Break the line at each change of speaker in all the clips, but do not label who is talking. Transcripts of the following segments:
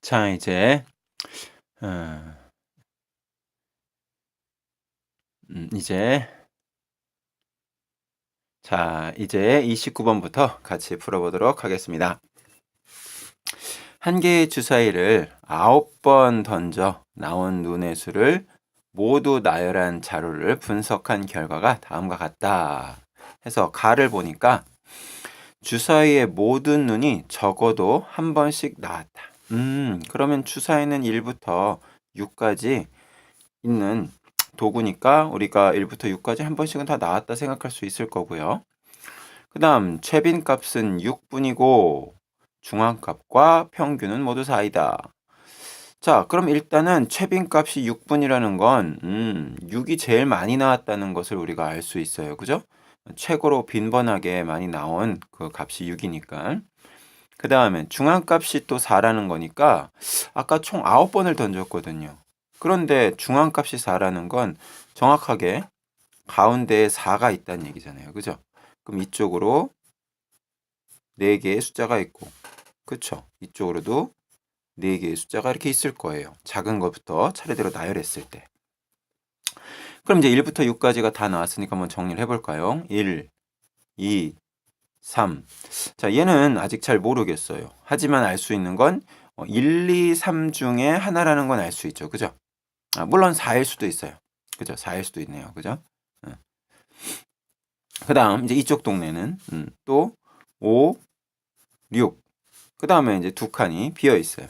자, 어, 이제, 이제 29번부터 같이 풀어보도록 하겠습니다. 한 개의 주사위를 9번 던져 나온 눈의 수를 모두 나열한 자료를 분석한 결과가 다음과 같다 해서 가를 보니까 주사위의 모든 눈이 적어도 한 번씩 나왔다. 그러면 주사위는 1부터 6까지 있는 도구니까 우리가 1부터 6까지 한 번씩은 다 나왔다 생각할 수 있을 거고요. 그 다음 최빈값은 6분이고 중앙값과 평균은 모두 4이다. 자, 그럼 일단은 최빈값이 6분이라는 건 6이 제일 많이 나왔다는 것을 우리가 알 수 있어요. 그죠? 최고로 빈번하게 많이 나온 그 값이 6이니까. 그 다음에 중앙값이 또 4라는 거니까 아까 총 9번을 던졌거든요. 그런데 중앙값이 4라는 건 정확하게 가운데에 4가 있다는 얘기잖아요. 그죠? 그럼 이쪽으로 4개의 숫자가 있고, 그쵸? 이쪽으로도 4개의 숫자가 이렇게 있을 거예요. 작은 것부터 차례대로 나열했을 때. 그럼 이제 1부터 6까지가 다 나왔으니까 한번 정리를 해볼까요? 1, 2, 3. 자, 얘는 아직 잘 모르겠어요. 하지만 알 수 있는 건 1, 2, 3 중에 하나라는 건 알 수 있죠. 그죠? 물론 4일 수도 있어요. 그죠? 4일 수도 있네요. 그죠? 그 다음 이제 이쪽 동네는 또 5, 6. 그 다음에 이제 두 칸이 비어 있어요.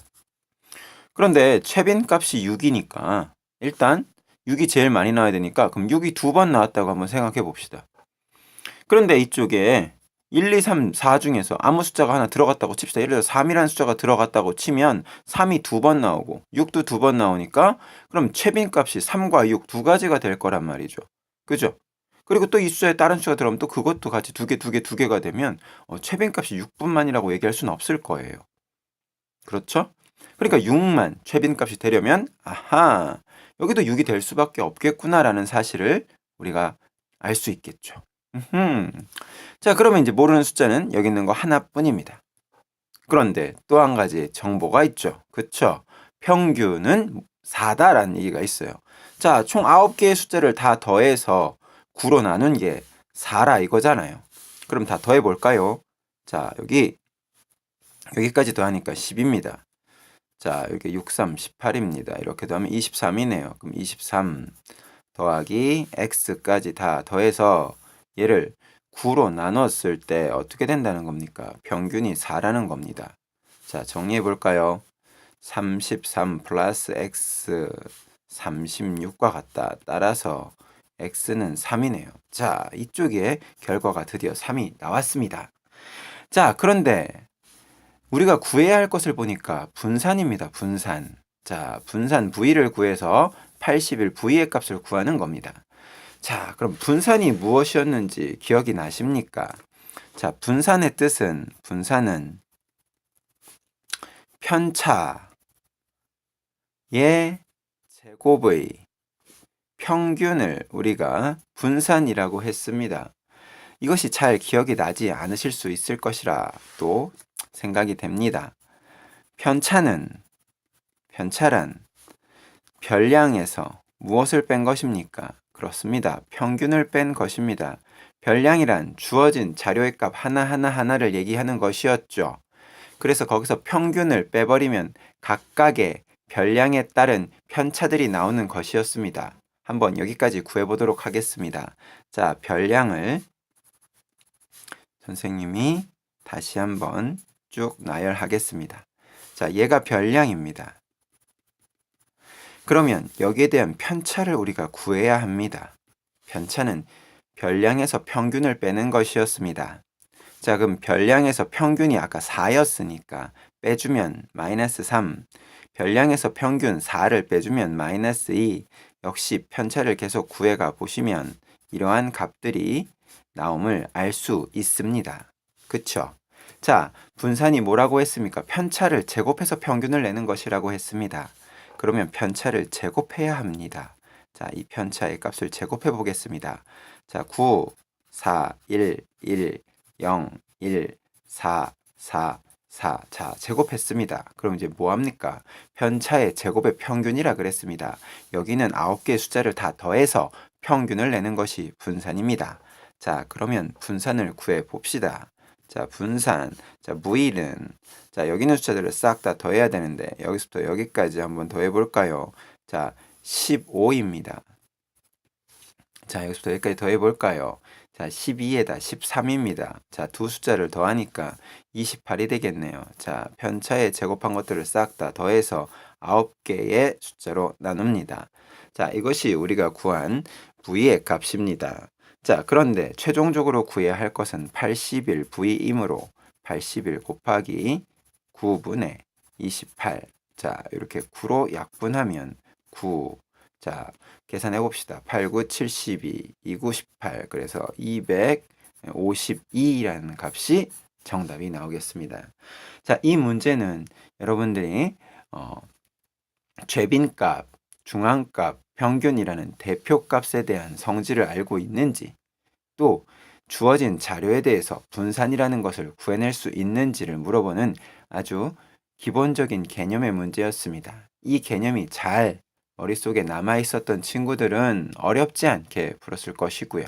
그런데 최빈 값이 6이니까 일단 6이 제일 많이 나와야 되니까 그럼 6이 두 번 나왔다고 한번 생각해 봅시다. 그런데 이쪽에 1, 2, 3, 4 중에서 아무 숫자가 하나 들어갔다고 칩시다. 예를 들어 3이라는 숫자가 들어갔다고 치면 3이 두 번 나오고 6도 두 번 나오니까 그럼 최빈 값이 3과 6 두 가지가 될 거란 말이죠. 그죠? 그리고 또 이 숫자에 다른 숫자가 들어오면 또 그것도 같이 두 개가 되면 최빈 값이 6분만이라고 얘기할 수는 없을 거예요. 그렇죠? 그러니까 6만 최빈 값이 되려면 아하 여기도 6이 될 수밖에 없겠구나라는 사실을 우리가 알 수 있겠죠. 자, 그러면 이제 모르는 숫자는 여기 있는 거 하나뿐입니다. 그런데 또 한 가지 정보가 있죠. 그쵸? 평균은 4다라는 얘기가 있어요. 자, 총 9개의 숫자를 다 더해서 9로 나눈 게 4라 이거잖아요. 그럼 다 더해 볼까요? 자, 여기까지 더하니까 10입니다. 자, 이렇게 6, 3, 18입니다. 이렇게 더하면 23이네요. 그럼 23 더하기 x까지 다 더해서 얘를 9로 나눴을 때 어떻게 된다는 겁니까? 평균이 4라는 겁니다. 자, 정리해 볼까요? 33 플러스 x 36과 같다. 따라서 x는 3이네요. 자, 이쪽에 결과가 드디어 3이 나왔습니다. 자, 그런데 우리가 구해야 할 것을 보니까 분산입니다. 분산. 자, 분산 V를 구해서 81 V의 값을 구하는 겁니다. 자, 그럼 분산이 무엇이었는지 기억이 나십니까? 자, 분산의 뜻은 분산은 편차의 제곱의 평균을 우리가 분산이라고 했습니다. 이것이 잘 기억이 나지 않으실 수 있을 것이라 또 생각이 됩니다. 편차란 별량에서 무엇을 뺀 것입니까? 그렇습니다. 평균을 뺀 것입니다. 별량이란 주어진 자료의 값 하나를 얘기하는 것이었죠. 그래서 거기서 평균을 빼버리면 각각의 별량에 따른 편차들이 나오는 것이었습니다. 한번 여기까지 구해보도록 하겠습니다. 자, 별량을 선생님이 다시 한번 쭉 나열하겠습니다. 자, 얘가 별량입니다. 그러면 여기에 대한 편차를 우리가 구해야 합니다. 편차는 별량에서 평균을 빼는 것이었습니다. 자, 그럼 별량에서 평균이 아까 4였으니까 빼주면 마이너스 3, 별량에서 평균 4를 빼주면 마이너스 2, 역시 편차를 계속 구해가 보시면 이러한 값들이 나옴을 알 수 있습니다. 그쵸? 자, 분산이 뭐라고 했습니까? 편차를 제곱해서 평균을 내는 것이라고 했습니다. 그러면 편차를 제곱해야 합니다. 자, 이 편차의 값을 제곱해 보겠습니다. 자, 9, 4, 1, 1, 0, 1, 4, 4, 4. 자, 제곱했습니다. 그럼 이제 뭐합니까? 편차의 제곱의 평균이라 그랬습니다. 여기는 9개의 숫자를 다 더해서 평균을 내는 것이 분산입니다. 자, 그러면 분산을 구해 봅시다. 자, 분산. 자, 무일은. 자, 여기 있는 숫자들을 싹 다 더해야 되는데, 여기서부터 여기까지 한번 더해 볼까요? 자, 15입니다. 자, 여기서부터 여기까지 더해 볼까요? 자, 12에다 13입니다. 자, 두 숫자를 더하니까 28이 되겠네요. 자, 편차에 제곱한 것들을 싹 다 더해서 9개의 숫자로 나눕니다. 자, 이것이 우리가 구한 V의 값입니다. 자, 그런데 최종적으로 구해야 할 것은 80일 V이므로 80일 곱하기 9분의 28. 자, 이렇게 9로 약분하면 9. 자, 계산해 봅시다. 8, 9, 72, 2, 9, 18. 그래서 252라는 값이 정답이 나오겠습니다. 자, 이 문제는 여러분들이 최빈값, 중앙값, 평균이라는 대표값에 대한 성질을 알고 있는지, 또 주어진 자료에 대해서 분산이라는 것을 구해낼 수 있는지를 물어보는 아주 기본적인 개념의 문제였습니다. 이 개념이 잘 머릿속에 남아 있었던 친구들은 어렵지 않게 풀었을 것이고요.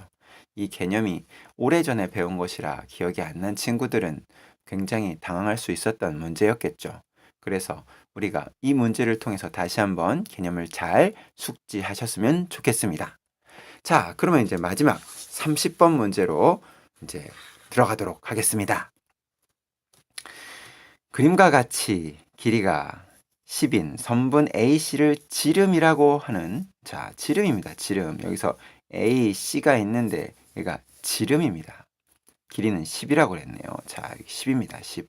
이 개념이 오래전에 배운 것이라 기억이 안 난 친구들은 굉장히 당황할 수 있었던 문제였겠죠. 그래서 우리가 이 문제를 통해서 다시 한번 개념을 잘 숙지하셨으면 좋겠습니다. 자, 그러면 이제 마지막 30번 문제로 이제 들어가도록 하겠습니다. 그림과 같이 길이가 10인 선분 AC를 지름이라고 하는, 자, 지름입니다. 지름. 여기서 AC가 있는데 얘가 지름입니다. 길이는 10이라고 그랬네요. 자, 10입니다. 10.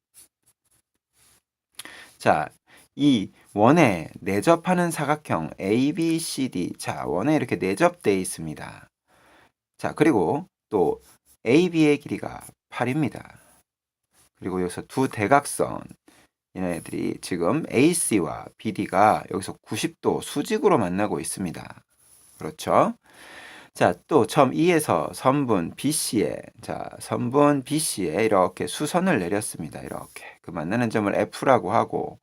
자, 이 원에 내접하는 사각형 ABCD. 자, 원에 이렇게 내접되어 있습니다. 자, 그리고 또 AB의 길이가 8입니다. 그리고 여기서 두 대각선, 얘네들이 지금 AC와 BD가 여기서 90도 수직으로 만나고 있습니다. 그렇죠? 자, 또 점 E에서 선분 BC에, 자, 선분 BC에 이렇게 수선을 내렸습니다. 이렇게. 그 만나는 점을 F라고 하고,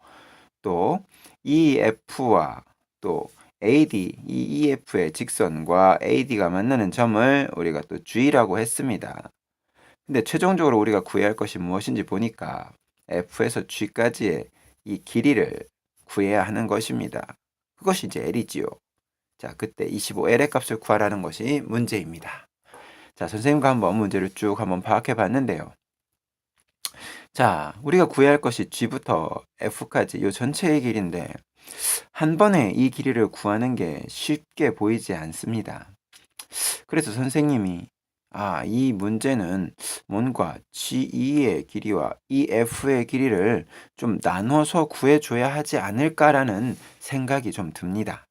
또 EF와 또 AD, 이 EF의 직선과 AD가 만나는 점을 우리가 또 G라고 했습니다. 근데 최종적으로 우리가 구해야 할 것이 무엇인지 보니까 F에서 G까지의 이 길이를 구해야 하는 것입니다. 그것이 이제 L이지요. 자, 그때 25L의 값을 구하라는 것이 문제입니다. 자, 선생님과 한번 문제를 쭉 한번 파악해 봤는데요. 자, 우리가 구해야 할 것이 G부터 F까지 이 전체의 길이인데 한 번에 이 길이를 구하는 게 쉽게 보이지 않습니다. 그래서 선생님이 이 문제는 뭔가 G2의 길이와 EF의 길이를 좀 나눠서 구해줘야 하지 않을까라는 생각이 좀 듭니다.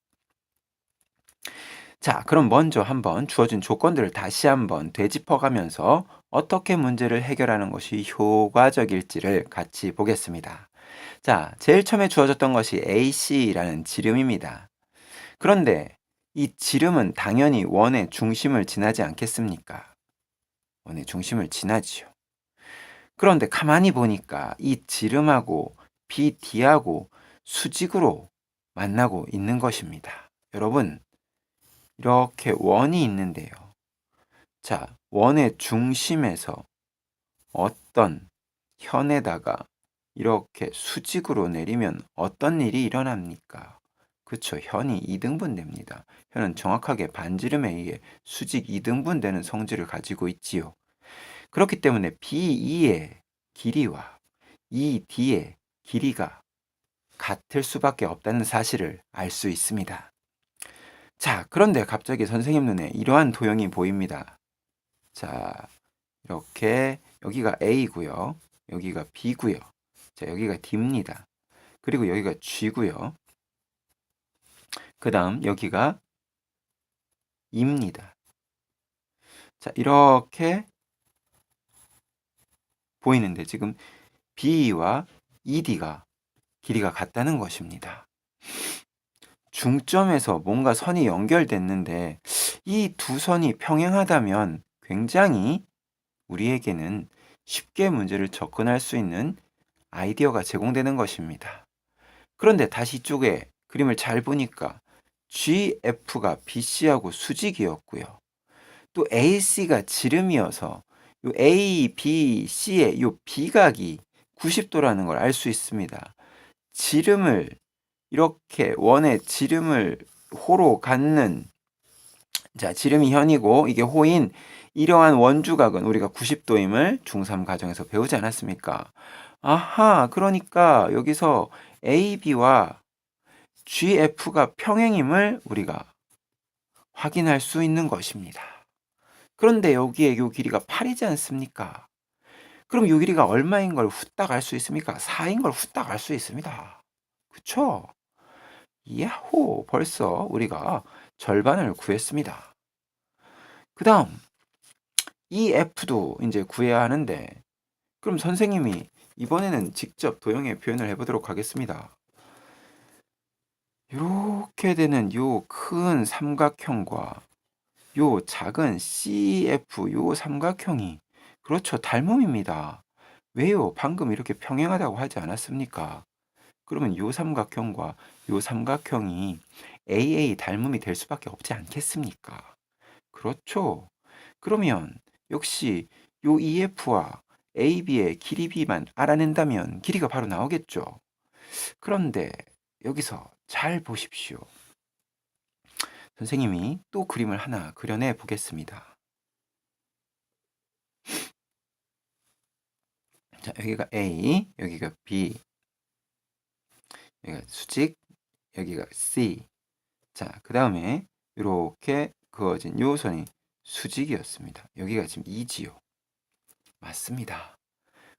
자, 그럼 먼저 한번 주어진 조건들을 다시 한번 되짚어가면서 어떻게 문제를 해결하는 것이 효과적일지를 같이 보겠습니다. 자, 제일 처음에 주어졌던 것이 AC라는 지름입니다. 그런데 이 지름은 당연히 원의 중심을 지나지 않겠습니까? 원의 중심을 지나지요. 그런데 가만히 보니까 이 지름하고 BD하고 수직으로 만나고 있는 것입니다. 여러분, 이렇게 원이 있는데요. 자, 원의 중심에서 어떤 현에다가 이렇게 수직으로 내리면 어떤 일이 일어납니까? 그쵸, 현이 2등분 됩니다. 현은 정확하게 반지름에 의해 수직 2등분 되는 성질을 가지고 있지요. 그렇기 때문에 BE의 길이와 ED의 길이가 같을 수밖에 없다는 사실을 알 수 있습니다. 자, 그런데 갑자기 선생님 눈에 이러한 도형이 보입니다. 자, 이렇게 여기가 A고요. 여기가 B고요. 자, 여기가 D입니다. 그리고 여기가 G고요. 그 다음 여기가 E입니다. 자, 이렇게 보이는데 지금 B와 ED가 길이가 같다는 것입니다. 중점에서 뭔가 선이 연결됐는데 이 두 선이 평행하다면 굉장히 우리에게는 쉽게 문제를 접근할 수 있는 아이디어가 제공되는 것입니다. 그런데 다시 이쪽에 그림을 잘 보니까 GF가 BC하고 수직이었고요. 또 AC가 지름이어서 요 A, B, C의 요 비각이 90도라는 걸 알 수 있습니다. 지름을 이렇게 원의 지름을 호로 갖는, 자, 지름이 현이고 이게 호인 이러한 원주각은 우리가 90도임을 중3 과정에서 배우지 않았습니까? 아하, 그러니까 여기서 AB와 GF가 평행임을 우리가 확인할 수 있는 것입니다. 그런데 여기에 요 길이가 8이지 않습니까? 그럼 요 길이가 얼마인 걸 후딱 알 수 있습니까? 4인 걸 후딱 알 수 있습니다. 그쵸? 야호! 벌써 우리가 절반을 구했습니다. 그 다음, 이 F도 이제 구해야 하는데, 그럼 선생님이 이번에는 직접 도형의 표현을 해보도록 하겠습니다. 이렇게 되는 요 큰 삼각형과 요 작은 CF 요 삼각형이 그렇죠, 닮음입니다. 왜요? 방금 이렇게 평행하다고 하지 않았습니까? 그러면 요 삼각형과 요 삼각형이 AA 닮음이 될 수밖에 없지 않겠습니까? 그렇죠. 그러면 역시 요 EF와 AB의 길이 B만 알아낸다면 길이가 바로 나오겠죠. 그런데 여기서 잘 보십시오. 선생님이 또 그림을 하나 그려내 보겠습니다. 자, 여기가 A, 여기가 B, 여기가 수직, 여기가 C. 자, 그 다음에 이렇게 그어진 요 선이 수직이었습니다. 여기가 지금 E지요. 맞습니다.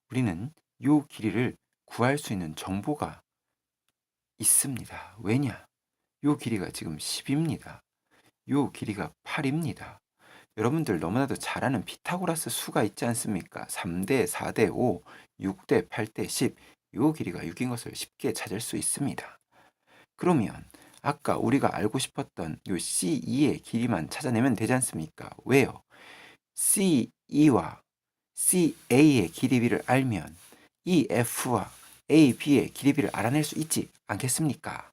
우리는 요 길이를 구할 수 있는 정보가 있습니다. 왜냐? 요 길이가 지금 10입니다. 요 길이가 8입니다. 여러분들 너무나도 잘 아는 피타고라스 수가 있지 않습니까? 3대 4대 5, 6대 8대 10. 요 길이가 6인 것을 쉽게 찾을 수 있습니다. 그러면 아까 우리가 알고 싶었던 요 CE의 길이만 찾아내면 되지 않습니까? 왜요? CE와 CA의 길이비를 알면 EF와 AB의 길이비를 알아낼 수 있지 않겠습니까?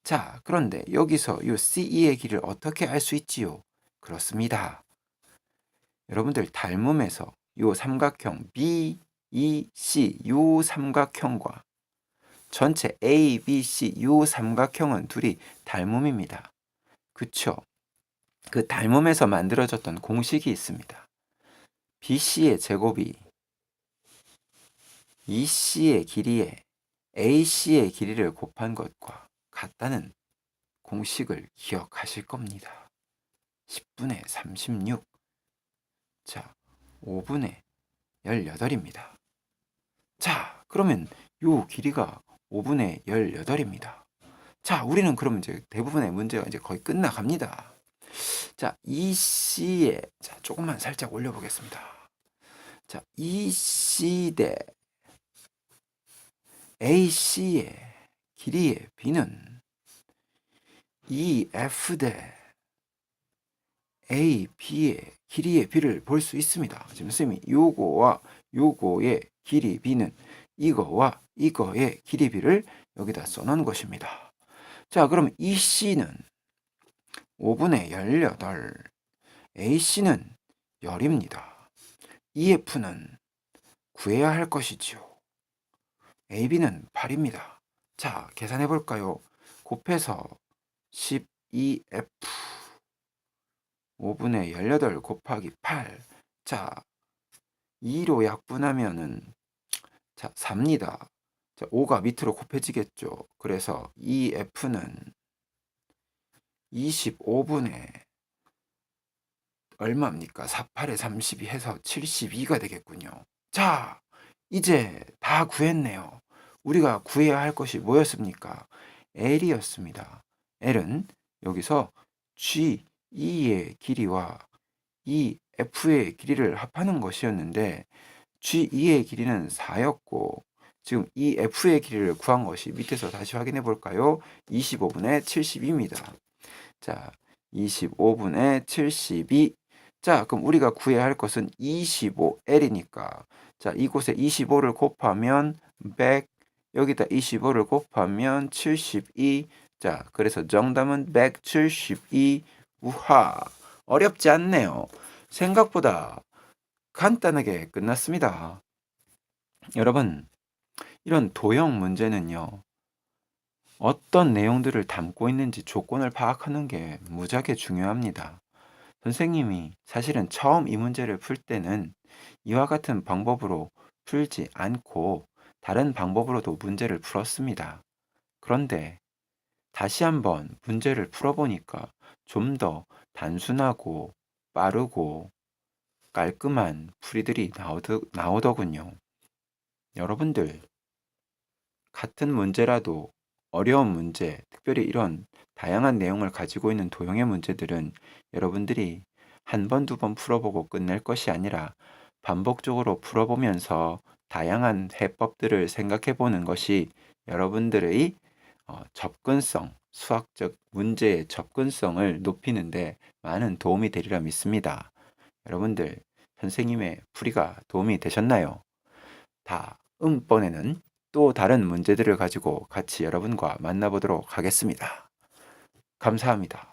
자, 그런데 여기서 요 CE의 길이를 어떻게 알 수 있지요? 그렇습니다. 여러분들 닮음에서 요 삼각형 BEC 요 삼각형과 전체 ABC 요 삼각형은 둘이 닮음입니다. 그쵸? 그 닮음에서 만들어졌던 공식이 있습니다. BC의 제곱이 EC의 길이에 AC의 길이를 곱한 것과 같다는 공식을 기억하실 겁니다. 10분의 36. 자, 5분의 18입니다. 자, 그러면 요 길이가 5분의 18입니다. 자, 우리는 그럼 이제 대부분의 문제가 이제 거의 끝나갑니다. 자, EC에, 자, 조금만 살짝 올려보겠습니다. 자, EC 대 AC의 길이의 비는 EF 대 AB의 길이의 비를 볼 수 있습니다. 지금 선생님이 요거와 요거의 길이 비는 이거와 이거의 길이 비를 여기다 써놓은 것입니다. 자, 그럼 EC는 5분의 18, AC는 10입니다. EF는 구해야 할 것이지요. AB는 8입니다. 자, 계산해 볼까요? 곱해서 12F 5분의 18 곱하기 8. 자, 2로 약분하면은 자, 4입니다. 자, 5가 밑으로 곱해지겠죠. 그래서 EF는 25분의 얼마입니까? 48에 32 해서 72가 되겠군요. 자, 이제 다 구했네요. 우리가 구해야 할 것이 뭐였습니까? L이었습니다. L은 여기서 G2의 길이와 EF의 길이를 합하는 것이었는데 G2의 길이는 4였고 지금 EF의 길이를 구한 것이 밑에서 다시 확인해 볼까요? 25분의 72입니다. 자, 25분의 72. 자, 그럼 우리가 구해야 할 것은 25L이니까 자, 이곳에 25를 곱하면 100, 여기다 25를 곱하면 72. 자, 그래서 정답은 172. 우하, 어렵지 않네요. 생각보다 간단하게 끝났습니다. 여러분, 이런 도형 문제는요, 어떤 내용들을 담고 있는지 조건을 파악하는 게 무지하게 중요합니다. 선생님이 사실은 처음 이 문제를 풀 때는 이와 같은 방법으로 풀지 않고 다른 방법으로도 문제를 풀었습니다. 그런데 다시 한번 문제를 풀어보니까 좀 더 단순하고 빠르고 깔끔한 풀이들이 나오더군요. 여러분들, 같은 문제라도 어려운 문제, 특별히 이런 다양한 내용을 가지고 있는 도형의 문제들은 여러분들이 한 번, 두 번 풀어보고 끝낼 것이 아니라 반복적으로 풀어보면서 다양한 해법들을 생각해 보는 것이 여러분들의 접근성, 수학적 문제의 접근성을 높이는데 많은 도움이 되리라 믿습니다. 여러분들, 선생님의 풀이가 도움이 되셨나요? 다음번에는 또 다른 문제들을 가지고 같이 여러분과 만나보도록 하겠습니다. 감사합니다.